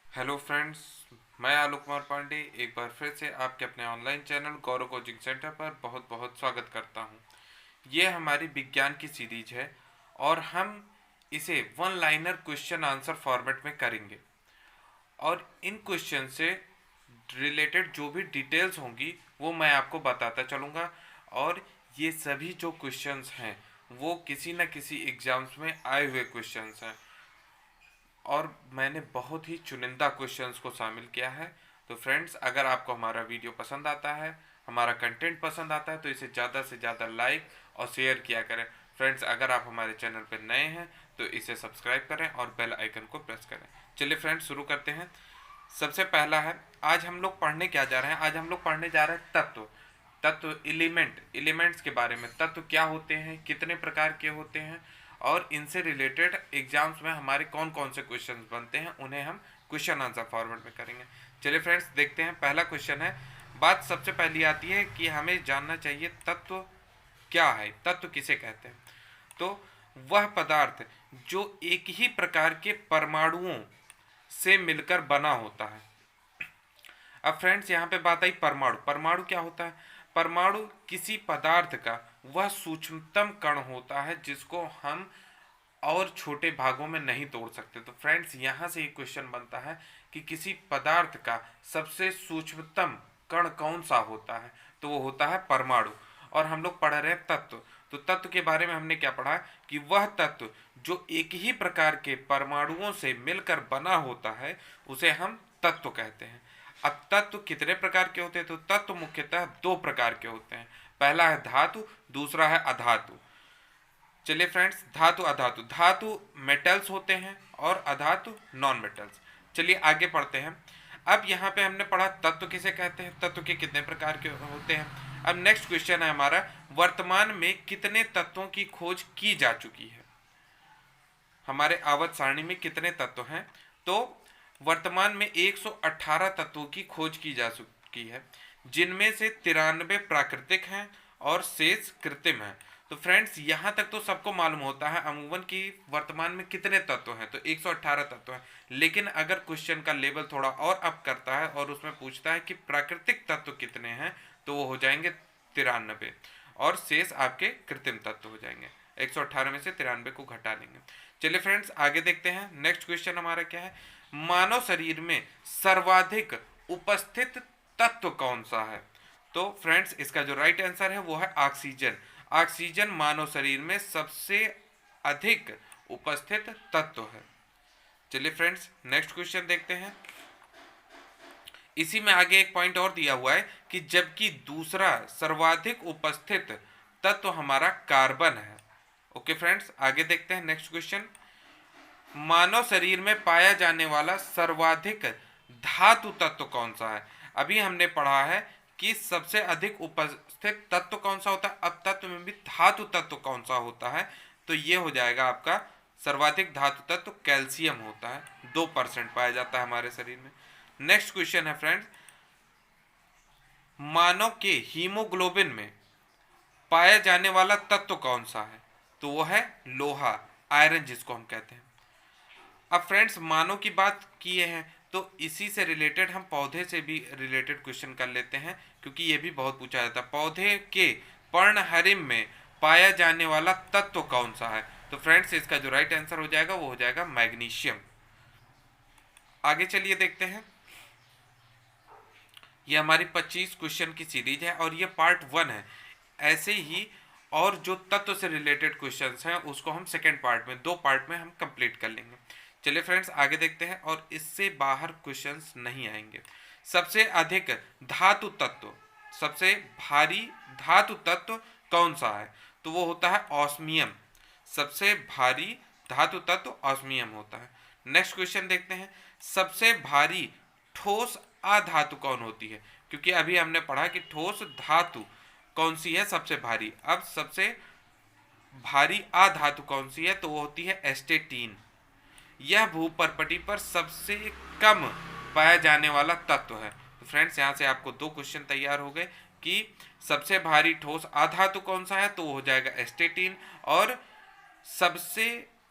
Hello friends, मैं आलोक कुमार पांडे एक बार फिर से आपके अपने ऑनलाइन चैनल गौरव कोचिंग सेंटर पर बहुत बहुत स्वागत करता हूं। ये हमारी विज्ञान की सीरीज है और हम इसे one liner question answer format में करेंगे। और इन क्वेश्चन से रिलेटेड जो भी डिटेल्स होंगी वो मैं आपको बताता चलूँगा। और ये सभी जो क्वेश्चंस हैं वो किसी न किसी एग्जाम्स में आए हुए क्वेश्चंस हैं और मैंने बहुत ही चुनिंदा क्वेश्चंस को शामिल किया है। तो फ्रेंड्स, अगर आपको हमारा वीडियो पसंद आता है, हमारा कंटेंट पसंद आता है, तो इसे ज़्यादा से ज़्यादा लाइक और शेयर किया करें। फ्रेंड्स, अगर आप हमारे चैनल पर नए हैं तो इसे सब्सक्राइब करें और बेल आइकन को प्रेस करें। चलिए फ्रेंड्स, शुरू करते हैं। सबसे पहला है, आज हम लोग पढ़ने क्या जा रहे हैं? आज हम लोग पढ़ने जा रहे हैं तत्व। तत्व एलिमेंट्स के बारे में। तत्व क्या होते हैं, कितने प्रकार के होते हैं और इनसे रिलेटेड एग्जाम्स में हमारे कौन कौन से क्वेश्चंस बनते हैं, उन्हें हम क्वेश्चन आंसर फॉर्मेट में करेंगे। चलिए फ्रेंड्स, देखते हैं। पहला क्वेश्चन है, बात सबसे पहली आती है कि हमें जानना चाहिए तत्व क्या है, तत्व किसे कहते हैं। तो वह पदार्थ जो एक ही प्रकार के परमाणुओं से मिलकर बना होता है। अब फ्रेंड्स, यहाँ पे बात आई परमाणु। परमाणु क्या होता है? परमाणु किसी पदार्थ का वह सूक्ष्मतम कण होता है जिसको हम और छोटे भागों में नहीं तोड़ सकते। तो फ्रेंड्स, यहाँ से एक क्वेश्चन बनता है कि किसी पदार्थ का सबसे सूक्ष्मतम कण कौन सा होता है, तो वो होता है परमाणु। और हम लोग पढ़ रहे हैं तत्व। तो तत्व के बारे में हमने क्या पढ़ा कि वह तत्व जो एक ही प्रकार के परमाणुओं से मिलकर बना होता है उसे हम तत्व कहते हैं। अब तत्व कितने प्रकार के होते हैं? तो तत्व मुख्यतः दो प्रकार के होते हैं। पहला है धातु, दूसरा है अधातु। चलिए फ्रेंड्स, धातु अधातु। धातु मेटल्स होते हैं और अधातु नॉन मेटल्स। चलिए आगे पढ़ते हैं। अब यहाँ पे हमने पढ़ा तत्व किसे कहते हैं, तत्व के कितने प्रकार के होते हैं। अब नेक्स्ट क्वेश्चन है हमारा, वर्तमान में कितने तत्वों की खोज की जा चुकी है? हमारे आवर्त सारणी में कितने तत्व हैं? तो वर्तमान में 118 तत्वों की खोज की जा चुकी है, जिनमें से 93 प्राकृतिक हैं और शेष कृत्रिम हैं। तो फ्रेंड्स, यहाँ तक तो सबको मालूम होता है अमूमन कि वर्तमान में कितने तत्व हैं, तो 118 तत्व हैं। लेकिन अगर क्वेश्चन का लेवल थोड़ा और अप करता है और उसमें पूछता है कि प्राकृतिक तत्व कितने हैं, तो वो हो जाएंगे 93 और शेष आपके कृत्रिम तत्व हो जाएंगे। 118 में से 93 को घटा लेंगे। चलिए फ्रेंड्स, आगे देखते हैं। नेक्स्ट क्वेश्चन हमारा क्या है, मानव शरीर में सर्वाधिक उपस्थित तत्व कौन सा है? तो फ्रेंड्स, इसका जो राइट आंसर है वो है ऑक्सीजन। ऑक्सीजन मानव शरीर में सबसे अधिक उपस्थित तत्व है। चलिए फ्रेंड्स, नेक्स्ट क्वेश्चन देखते हैं। इसी में आगे एक पॉइंट और दिया हुआ है कि जबकि दूसरा सर्वाधिक उपस्थित तत्व हमारा कार्बन है। ओके फ्रेंड्स, आगे देखते हैं नेक्स्ट क्वेश्चन। मानव शरीर में पाया जाने वाला सर्वाधिक धातु तत्व कौन सा है? अभी हमने पढ़ा है कि सबसे अधिक उपस्थित तत्व कौन सा होता है। अब तत्व में भी धातु तत्व कौन सा होता है, तो ये हो जाएगा आपका सर्वाधिक धातु तत्व कैल्शियम होता है। 2% पाया जाता है हमारे शरीर में। नेक्स्ट क्वेश्चन है फ्रेंड्स, मानव के हीमोग्लोबिन में पाया जाने वाला तत्व कौन सा है? तो वो है लोहा, आयरन जिसको हम कहते हैं। अब फ्रेंड्स, मानव की बात किए हैं तो इसी से रिलेटेड हम पौधे से भी रिलेटेड क्वेश्चन कर लेते हैं, क्योंकि ये भी बहुत पूछा जाता है। पौधे के पर्णहरिम में पाया जाने वाला तत्व कौन सा है? तो फ्रेंड्स, इसका जो राइट आंसर हो जाएगा वो हो जाएगा मैग्नीशियम। आगे चलिए देखते हैं। ये हमारी 25 क्वेश्चन की सीरीज है और ये पार्ट 1 है। ऐसे ही और जो तत्व से रिलेटेड क्वेश्चंस हैं उसको हम सेकेंड पार्ट में, 2 पार्ट में हम कंप्लीट कर लेंगे। चलिए फ्रेंड्स, आगे देखते हैं और इससे बाहर क्वेश्चंस नहीं आएंगे। सबसे अधिक धातु तत्व, सबसे भारी धातु तत्व कौन सा है? तो वो होता है ऑस्मियम। सबसे भारी धातु तत्व ऑस्मियम होता है। नेक्स्ट क्वेश्चन देखते हैं, सबसे भारी ठोस अधातु कौन होती है? क्योंकि अभी हमने पढ़ा कि ठोस धातु कौन सी है सबसे भारी। अब सबसे भारी अधातु कौन सी है? तो वो होती है एस्टेटीन। यह भूपर्पटी पर सबसे कम पाया जाने वाला तत्व है। तो फ्रेंड्स, यहाँ से आपको 2 क्वेश्चन तैयार हो गए कि सबसे भारी ठोस अधातु कौन सा है, तो वो हो जाएगा एस्टेटीन। और सबसे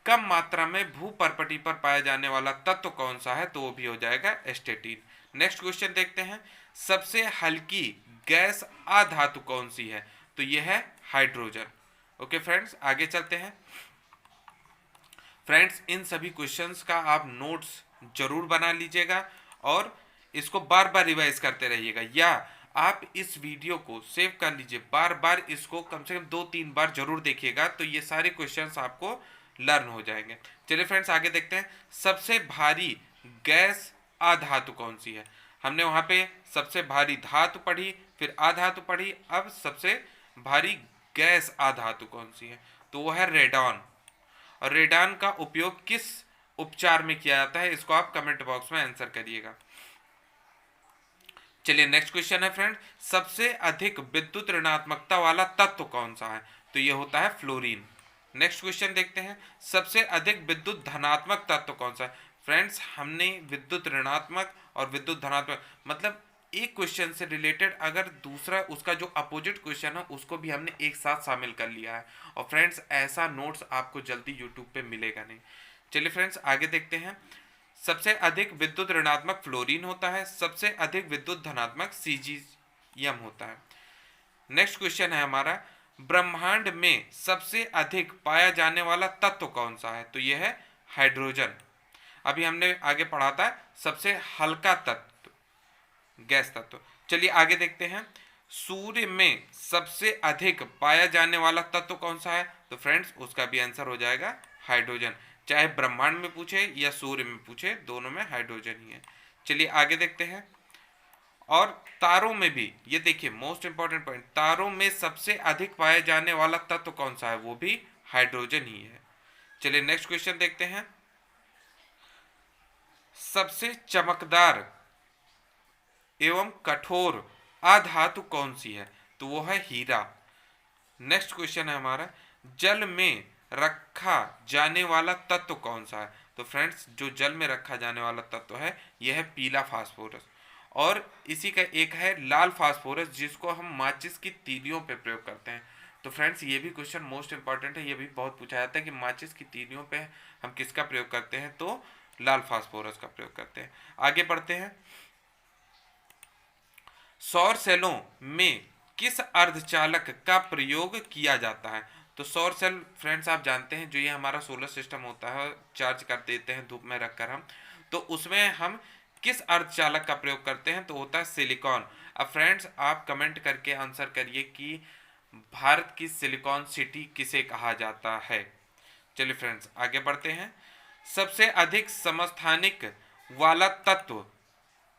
कम मात्रा में भूपर्पटी पर पाया जाने वाला तत्व कौन सा है, तो वो भी हो जाएगा एस्टेटिन। नेक्स्ट क्वेश्चन देखते हैं, सबसे हल्की गैस अधातु कौन सी है, तो यह है हाइड्रोजन। ओके फ्रेंड्स, आगे चलते हैं। फ्रेंड्स, इन सभी क्वेश्चंस का आप नोट्स जरूर बना लीजिएगा और इसको बार बार रिवाइज करते रहिएगा, या आप इस वीडियो को सेव कर लीजिए, बार बार इसको कम से कम 2-3 बार जरूर देखिएगा, तो ये सारे क्वेश्चंस आपको लर्न हो जाएंगे। चलिए फ्रेंड्स, आगे देखते हैं, सबसे भारी गैस अधातु कौन सी है। हमने वहां पे सबसे भारी धातु पढ़ी, फिर अधातु पढ़ी, अब सबसे भारी गैस अधातु कौन सी है, तो वो है रेडॉन। और रेडॉन का उपयोग किस उपचार में किया जाता है, इसको आप कमेंट बॉक्स में आंसर करिएगा। चलिए नेक्स्ट क्वेश्चन है फ्रेंड, सबसे अधिक विद्युत ऋणात्मकता वाला तत्व कौन सा है, तो ये होता है फ्लोरीन। नेक्स्ट क्वेश्चन देखते हैं, सबसे अधिक विद्युत धनात्मक तत्व कौन सा है। फ्रेंड्स, हमने विद्युत ऋणात्मक और विद्युत धनात्मक, मतलब एक क्वेश्चन से रिलेटेड अगर दूसरा उसका जो अपोजिट क्वेश्चन है उसको भी हमने एक साथ शामिल कर लिया है। और फ्रेंड्स, ऐसा नोट्स आपको जल्दी यूट्यूब पे मिलेगा नहीं। चलिए फ्रेंड्स, आगे देखते हैं, सबसे अधिक विद्युत ऋणात्मक फ्लोरीन होता है, सबसे अधिक विद्युत धनात्मक सीजियम होता है। नेक्स्ट क्वेश्चन है हमारा, ब्रह्मांड में सबसे अधिक पाया जाने वाला तत्व कौन सा है, तो यह है हाइड्रोजन। अभी हमने आगे पढ़ा था सबसे हल्का तत्व, गैस तत्व। चलिए आगे देखते हैं, सूर्य में सबसे अधिक पाया जाने वाला तत्व कौन सा है, तो फ्रेंड्स उसका भी आंसर हो जाएगा हाइड्रोजन। चाहे ब्रह्मांड में पूछे या सूर्य में पूछे, दोनों में हाइड्रोजन ही है। चलिए आगे देखते हैं, और तारों में भी, ये देखिए मोस्ट इंपॉर्टेंट पॉइंट, तारों में सबसे अधिक पाया जाने वाला तत्व कौन सा है, वो भी हाइड्रोजन ही है। चलिए नेक्स्ट क्वेश्चन देखते हैं, सबसे चमकदार एवं कठोर अधातु कौन सी है, तो वो है हीरा। नेक्स्ट क्वेश्चन है हमारा, जल में रखा जाने वाला तत्व कौन सा है, तो फ्रेंड्स जो जल में रखा जाने वाला तत्व है यह है पीला फास्फोरस। और इसी का एक है लाल फास्फोरस, जिसको हम माचिस की तीलियों पे प्रयोग करते हैं। तो फ्रेंड्स, ये भी क्वेश्चन मोस्ट इंपॉर्टेंट है, ये भी बहुत पूछा जाता है कि माचिस की तीलियों पे हम किसका प्रयोग करते हैं, तो लाल फास्फोरस का प्रयोग करते हैं। आगे बढ़ते हैं, सौर सेलों में किस अर्धचालक का प्रयोग किया जाता है, तो सौर सेल फ्रेंड्स आप जानते हैं, जो ये हमारा सोलर सिस्टम होता है, चार्ज कर देते हैं धूप में रखकर हम, तो उसमें हम किस अर्धचालक का प्रयोग करते हैं, तो होता है सिलिकॉन। अब फ्रेंड्स आप कमेंट करके आंसर करिए कि भारत की सिलिकॉन सिटी किसे कहा जाता है। चलिए फ्रेंड्स आगे बढ़ते हैं, सबसे अधिक समस्थानिक वाला तत्व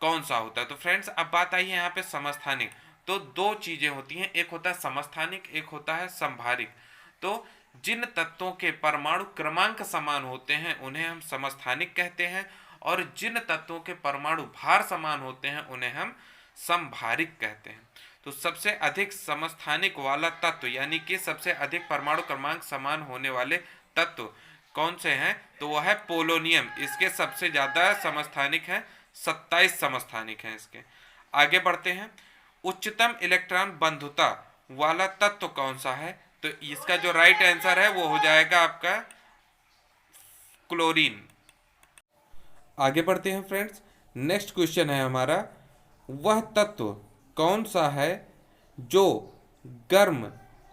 कौन सा होता है, तो फ्रेंड्स अब बात आई है यहाँ पे समस्थानिक। तो दो चीजें होती हैं, एक होता है समस्थानिक, एक होता है संभारिक। तो जिन तत्वों के परमाणु क्रमांक समान होते हैं उन्हें हम समस्थानिक कहते हैं, और जिन तत्वों के परमाणु भार समान होते हैं उन्हें हम संभारिक कहते हैं। तो सबसे अधिक समस्थानिक वाला तत्व यानी कि सबसे अधिक परमाणु क्रमांक समान होने वाले तत्व कौन से हैं, तो वह है पोलोनियम। इसके सबसे ज्यादा समस्थानिक है, 27 समस्थानिक हैं इसके। आगे बढ़ते हैं, उच्चतम इलेक्ट्रॉन बंधुता वाला तत्व कौन सा है, तो इसका जो राइट आंसर है वो हो जाएगा आपका क्लोरीन। आगे बढ़ते हैं फ्रेंड्स, नेक्स्ट क्वेश्चन है हमारा, वह तत्व कौन सा है जो गर्म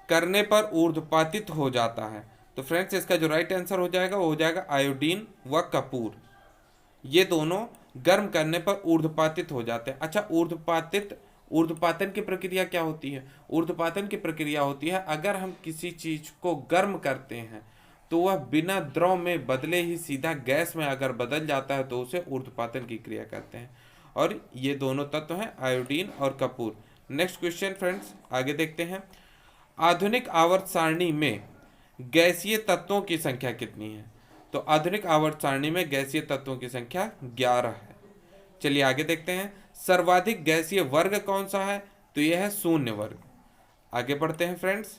करने पर ऊर्ध्वपातित हो जाता है, तो फ्रेंड्स इसका जो राइट आंसर हो जाएगा वो हो जाएगा आयोडीन व कपूर। ये दोनों गर्म करने पर ऊर्ध्वपातित हो जाते हैं। अच्छा, ऊर्ध्वपातन की प्रक्रिया क्या होती है, ऊर्ध्वपातन की प्रक्रिया होती है अगर हम किसी चीज को गर्म करते हैं तो वह बिना द्रव में बदले ही सीधा गैस में अगर बदल जाता है तो उसे ऊर्ध्वपातन की क्रिया कहते हैं। और ये दोनों तत्व हैं आयोडीन और कपूर। नेक्स्ट क्वेश्चन फ्रेंड्स आगे देखते हैं, आधुनिक आवर्त सारणी में गैसीय तत्वों की संख्या कितनी है, तो आधुनिक आवर्त सारणी में गैसीय तत्वों की संख्या 11 है। चलिए आगे देखते हैं, सर्वाधिक गैसीय वर्ग कौन सा है, तो यह है शून्य वर्ग। आगे बढ़ते हैं फ्रेंड्स,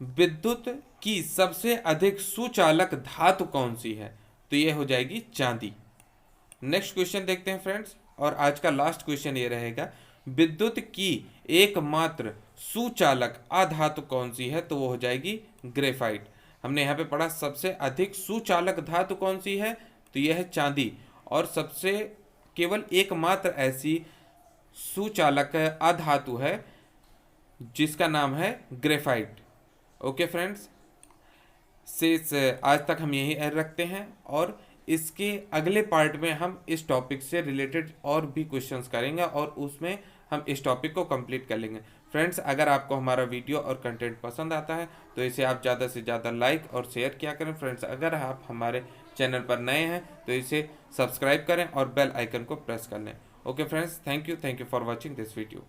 विद्युत की सबसे अधिक सुचालक धातु कौन सी है, तो यह हो जाएगी चांदी। नेक्स्ट क्वेश्चन देखते हैं फ्रेंड्स, और आज का लास्ट क्वेश्चन ये रहेगा, विद्युत की एकमात्र सुचालक अधातु कौन सी है, तो वो हो जाएगी ग्रेफाइट। हमने यहाँ पे पढ़ा सबसे अधिक सुचालक धातु कौन सी है, तो यह है चांदी। और सबसे केवल एकमात्र ऐसी सुचालक अधातु है जिसका नाम है ग्रेफाइट। ओके फ्रेंड्स, शेष आज तक हम यही रखते हैं और इसके अगले पार्ट में हम इस टॉपिक से रिलेटेड और भी क्वेश्चंस करेंगे और उसमें हम इस टॉपिक को कंप्लीट कर लेंगे। फ्रेंड्स, अगर आपको हमारा वीडियो और कंटेंट पसंद आता है तो इसे आप ज़्यादा से ज़्यादा लाइक और शेयर किया करें। फ्रेंड्स, अगर आप हमारे चैनल पर नए हैं तो इसे सब्सक्राइब करें और बेल आइकन को प्रेस कर लें। Okay friends, thank you for watching this video.